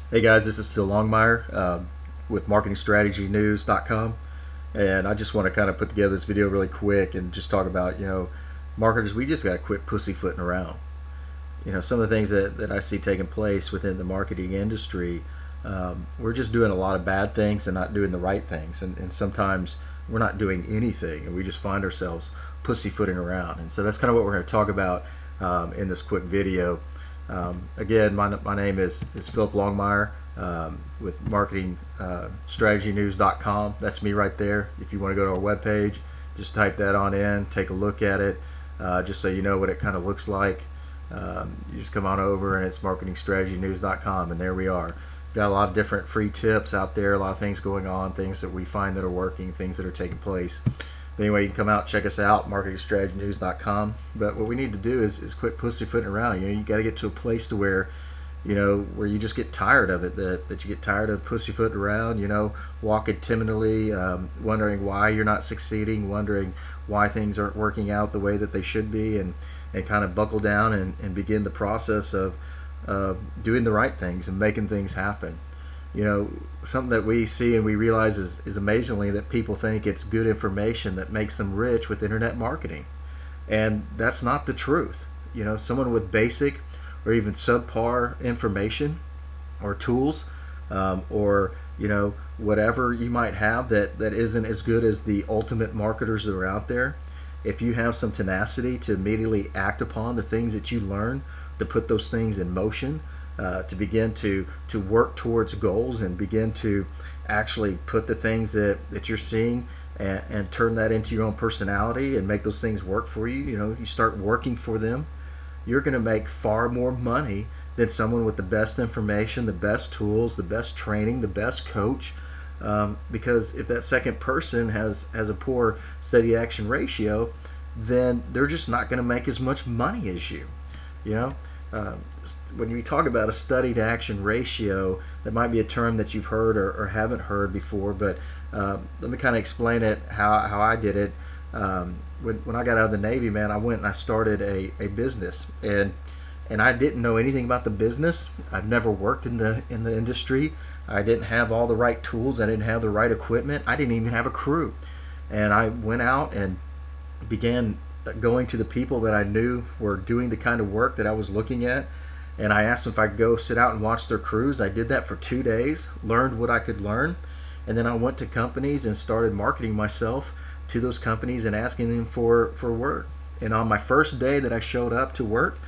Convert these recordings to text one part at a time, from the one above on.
Hey guys, this is Phil Longmire with MarketingStrategyNews.com, and I just want to kind of put together this video really quick and just talk about, marketers, we just got to quit pussyfooting around. Some of the things that I see taking place within the marketing industry, we're just doing a lot of bad things and not doing the right things, and sometimes we're not doing anything, and we just find ourselves pussyfooting around. And so that's kind of what we're going to talk about in this quick video. Again, my name is Philip Longmire with MarketingStrategyNews.com. That's me right there. If you want to go to our webpage, just type that on in, take a look at it, just so you know what it kind of looks like. You just come on over and it's MarketingStrategyNews.com, and there we are. Got a lot of different free tips out there, a lot of things going on, things that we find that are working, things that are taking place. But anyway, you can come out, check us out, MarketingStrategyNews.com. But what we need to do is quit pussyfooting around. You got to get to a place to where, where you just get tired of it, that you get tired of pussyfooting around, walking timidly, wondering why you're not succeeding, wondering why things aren't working out the way that they should be, and kind of buckle down and begin the process of doing the right things and making things happen. Something that we see and we realize is amazingly that people think it's good information that makes them rich with internet marketing, and that's not the truth. Someone with basic or even subpar information or tools, or whatever you might have that isn't as good as the ultimate marketers that are out there, if you have some tenacity to immediately act upon the things that you learn, to put those things in motion, to begin to work towards goals and begin to actually put the things that you're seeing and turn that into your own personality and make those things work for you. You start working for them, you're going to make far more money than someone with the best information, the best tools, the best training, the best coach. Because if that second person has a poor steady action ratio, then they're just not going to make as much money as you. When we talk about a studied action ratio, that might be a term that you've heard or haven't heard before, but let me kind of explain it how I did it. When I got out of the Navy, man, I went and I started a business, and I didn't know anything about the business. I've never worked in the industry. I didn't have all the right tools. I didn't have the right equipment. I didn't even have a crew. And I went out and began going to the people that I knew were doing the kind of work that I was looking at, and I asked them if I could go sit out and watch their crews. I did that for 2 days, learned what I could learn, and then I went to companies and started marketing myself to those companies and asking them for work. And on my first day that I showed up to work,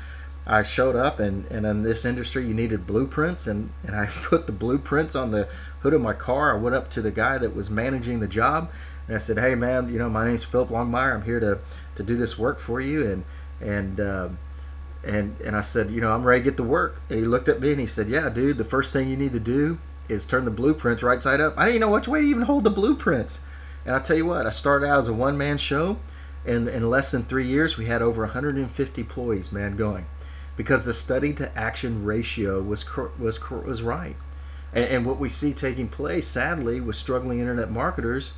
I showed up, and in this industry you needed blueprints, and I put the blueprints on the hood of my car. I went up to the guy that was managing the job, and I said, "Hey man, my name's Philip Longmire. I'm here to do this work for you." And I said, "I'm ready to get to work." And he looked at me and he said, "Yeah, dude, the first thing you need to do is turn the blueprints right side up." I didn't know which way to even hold the blueprints. And I tell you what, I started out as a one-man show, and in less than 3 years we had over 150 employees, man, going, because the study to action ratio was right. And what we see taking place, sadly, with struggling internet marketers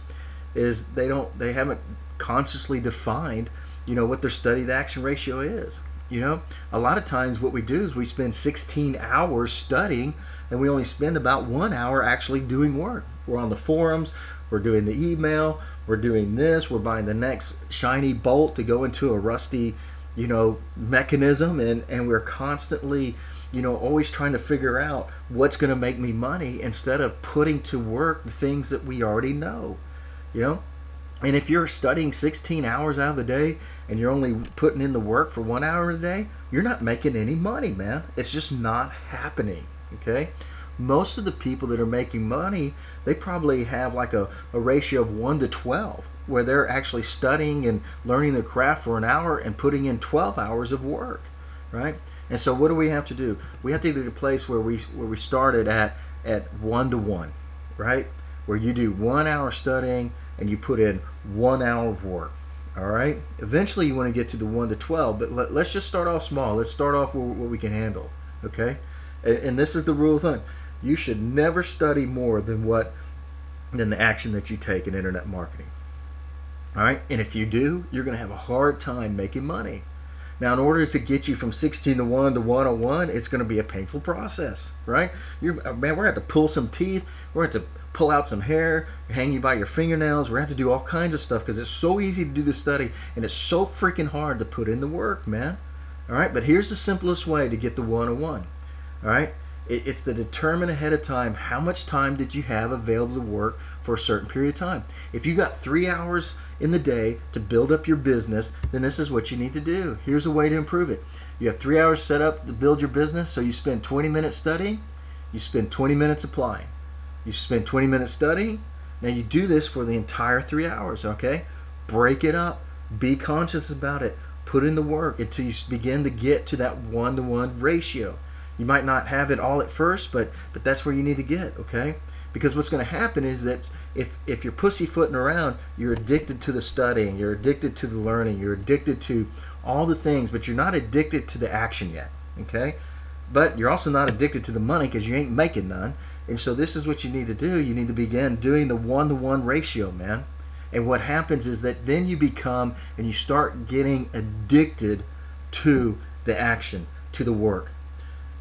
is they haven't consciously defined what their study to action ratio is. A lot of times what we do is we spend 16 hours studying, and we only spend about 1 hour actually doing work. We're on the forums, we're doing the email, we're doing this, we're buying the next shiny bolt to go into a rusty mechanism, and we're constantly always trying to figure out what's going to make me money instead of putting to work the things that we already know. And if you're studying 16 hours out of the day and you're only putting in the work for 1 hour a day, you're not making any money, man. It's just not happening. Okay? Most of the people that are making money, they probably have like a ratio of 1 to 12, where they're actually studying and learning their craft for an hour and putting in 12 hours of work, right? And so what do we have to do? We have to get to a place where we started at 1 to 1, right? Where you do 1 hour studying and you put in 1 hour of work. All right. Eventually, you want to get to the 1 to 12, but let's just start off small. Let's start off with what we can handle. Okay. And this is the rule of thumb: you should never study more than the action that you take in internet marketing. All right. And if you do, you're going to have a hard time making money. Now, in order to get you from 16 to 1 to 101, it's going to be a painful process, right? Man, we're going to have to pull some teeth. We're going to have to pull out some hair, hang you by your fingernails. We're going to have to do all kinds of stuff because it's so easy to do the study and it's so freaking hard to put in the work, man. All right, but here's the simplest way to get the 101. All right, it's to determine ahead of time how much time did you have available to work for a certain period of time. If you got 3 hours in the day to build up your business, then this is what you need to do. Here's a way to improve it. You have 3 hours set up to build your business, so you spend 20 minutes studying, you spend 20 minutes applying. You spend 20 minutes studying. Now you do this for the entire 3 hours, okay? Break it up. Be conscious about it. Put in the work until you begin to get to that 1-to-1 ratio. You might not have it all at first, but that's where you need to get, okay? Because what's going to happen is that if you're pussyfooting around, you're addicted to the studying, you're addicted to the learning, you're addicted to all the things, but you're not addicted to the action yet, okay? But you're also not addicted to the money because you ain't making none. And so this is what you need to do. You need to begin doing the 1-to-1 ratio, man. And what happens is that then you become and you start getting addicted to the action, to the work.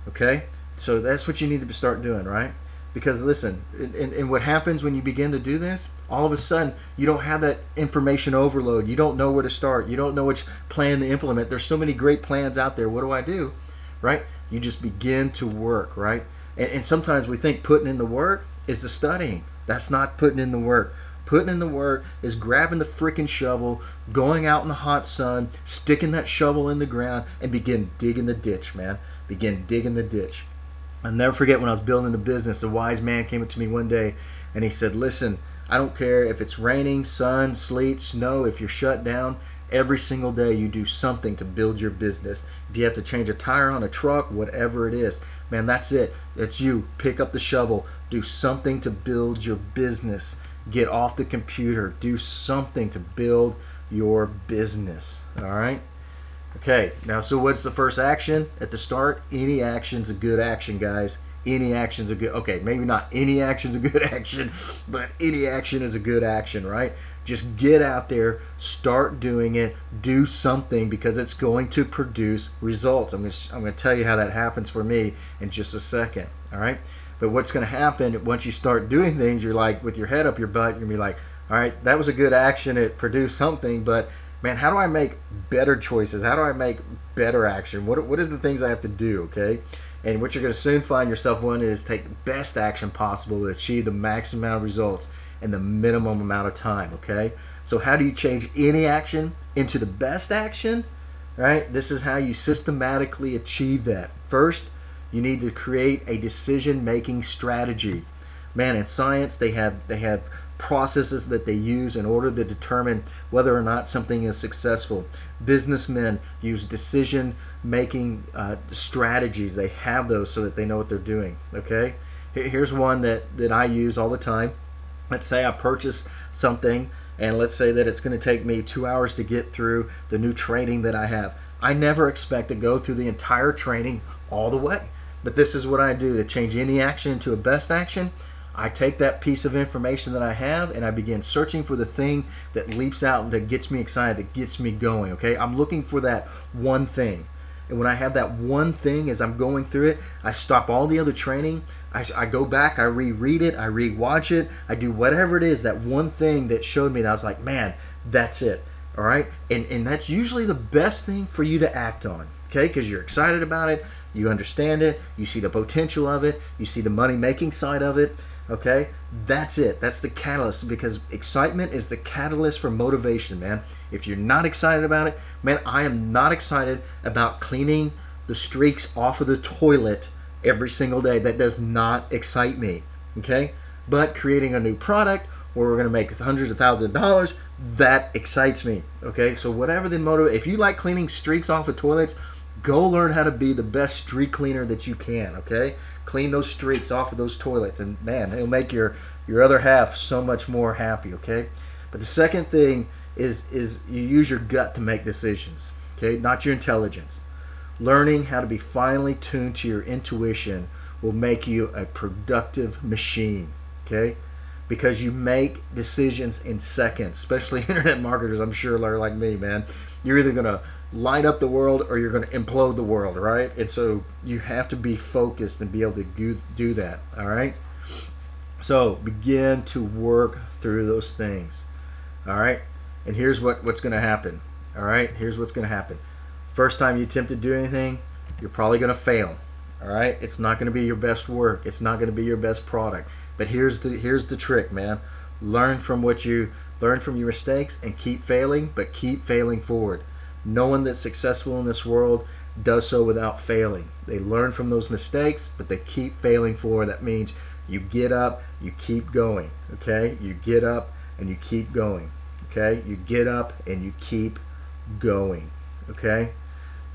Okay? So that's what you need to start doing, right? Because listen, and what happens when you begin to do this, all of a sudden you don't have that information overload. You don't know where to start. You don't know which plan to implement. There's so many great plans out there. What do I do? Right? You just begin to work, right? And sometimes we think putting in the work is the studying. That's not putting in the work. Putting in the work is grabbing the freaking shovel, going out in the hot sun, sticking that shovel in the ground, and begin digging the ditch, man. Begin digging the ditch. I'll never forget when I was building the business, a wise man came up to me one day and he said, listen, I don't care if it's raining, sun, sleet, snow, if you're shut down, every single day you do something to build your business. If you have to change a tire on a truck, whatever it is, man, that's it. It's you. Pick up the shovel. Do something to build your business. Get off the computer. Do something to build your business. All right? Okay, now so what's the first action at the start? Any action's a good action, guys. Any action's a good, okay, maybe not any action's a good action, but any action is a good action, right? Just get out there, start doing it, do something because it's going to produce results. I'm going to tell you how that happens for me in just a second, all right? But what's going to happen once you start doing things, you're like, with your head up your butt, you're going to be like, all right, that was a good action, it produced something, but man, how do I make better choices? How do I make better action? What is the things I have to do, okay? And what you're going to soon find yourself wanting is take the best action possible to achieve the maximum amount of results in the minimum amount of time, okay? So how do you change any action into the best action, right? This is how you systematically achieve that. First, you need to create a decision-making strategy. Man, in science, they have processes that they use in order to determine whether or not something is successful. Businessmen use decision-making strategies. They have those so that they know what they're doing, okay? Here's one that I use all the time. Let's say I purchase something, and let's say that it's going to take me 2 hours to get through the new training that I have. I never expect to go through the entire training all the way. But this is what I do to change any action into a best action. I take that piece of information that I have and I begin searching for the thing that leaps out and that gets me excited, that gets me going, okay? I'm looking for that one thing. And when I have that one thing as I'm going through it, I stop all the other training. I go back, I reread it, I rewatch it, I do whatever it is, that one thing that showed me that I was like, man, that's it, all right? And that's usually the best thing for you to act on, okay? Because you're excited about it, you understand it, you see the potential of it, you see the money-making side of it, okay? That's it. That's the catalyst, because excitement is the catalyst for motivation, man. If you're not excited about it, man, I am not excited about cleaning the streaks off of the toilet every single day. That does not excite me, okay? But creating a new product where we're going to make hundreds of thousands of dollars, that excites me, okay? So whatever the motive, if you like cleaning streaks off of toilets, go learn how to be the best streak cleaner that you can, okay? Clean those streaks off of those toilets, and man, it'll make your other half so much more happy, okay? But the second thing is you use your gut to make decisions, okay? Not your intelligence. Learning how to be finely tuned to your intuition will make you a productive machine, okay? Because you make decisions in seconds, especially internet marketers, I'm sure, are like me, man. You're either gonna light up the world or you're going to implode the world, right? And so you have to be focused and be able to do that, all right? So begin to work through those things, all right? And here's what's going to happen, all right? Here's what's going to happen. First time you attempt to do anything, you're probably going to fail, all right? It's not going to be your best work. It's not going to be your best product. But here's the trick, man. Learn from your mistakes and keep failing, but keep failing forward. No one that's successful in this world does so without failing. They learn from those mistakes, but they keep failing forward. That means you get up, you keep going, okay? You get up and you keep going, okay? You get up and you keep going, okay?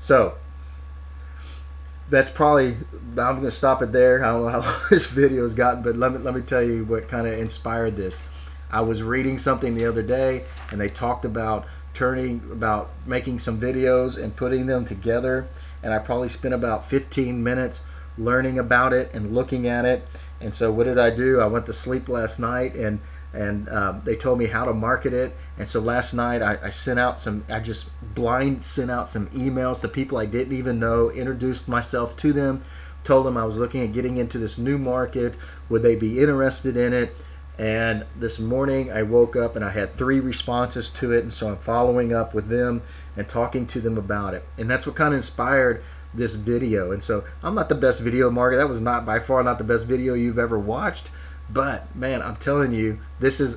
So that's probably, I'm going to stop it there. I don't know how long this video has gotten, but let me tell you what kind of inspired this. I was reading something the other day, and they talked about making some videos and putting them together, and I probably spent about 15 minutes learning about it and looking at it. And so what did I do? I went to sleep last night, and they told me how to market it. And so last night I sent out I just sent out some emails to people I didn't even know, introduced myself to them, told them I was looking at getting into this new market. Would they be interested in it? And this morning I woke up and I had 3 responses to it, and so I'm following up with them and talking to them about it. And that's what kind of inspired this video. And so I'm not the best video marketer. That was not by far not the best video you've ever watched. But man, I'm telling you,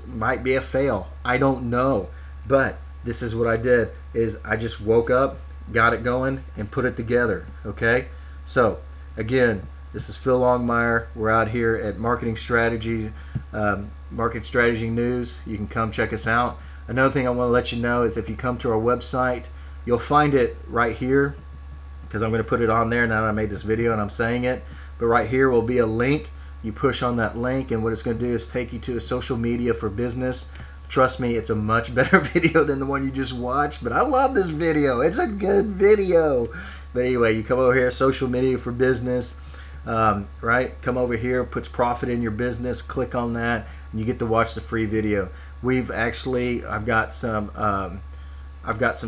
might be a fail. I don't know. But this is what I did, is I just woke up, got it going, and put it together. Okay? So again, this is Phil Longmire. We're out here at Marketing Strategy News. You can come check us out. Another thing I want to let you know is if you come to our website, you'll find it right here, because I'm going to put it on there now that I made this video and I'm saying it. But right here will be a link. You push on that link, and what it's going to do is take you to a social media for business. Trust me, it's a much better video than the one you just watched, but I love this video. It's a good video. But anyway, you come over here, social media for business. Right? Come over here, puts profit in your business, click on that, and you get to watch the free video. I've got some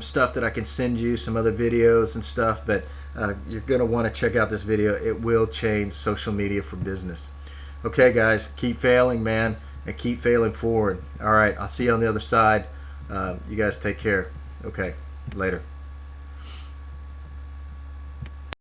stuff that I can send you, some other videos and stuff, but you're going to want to check out this video. It will change social media for business. Okay, guys, keep failing, man, and keep failing forward. All right, I'll see you on the other side. You guys take care. Okay, later.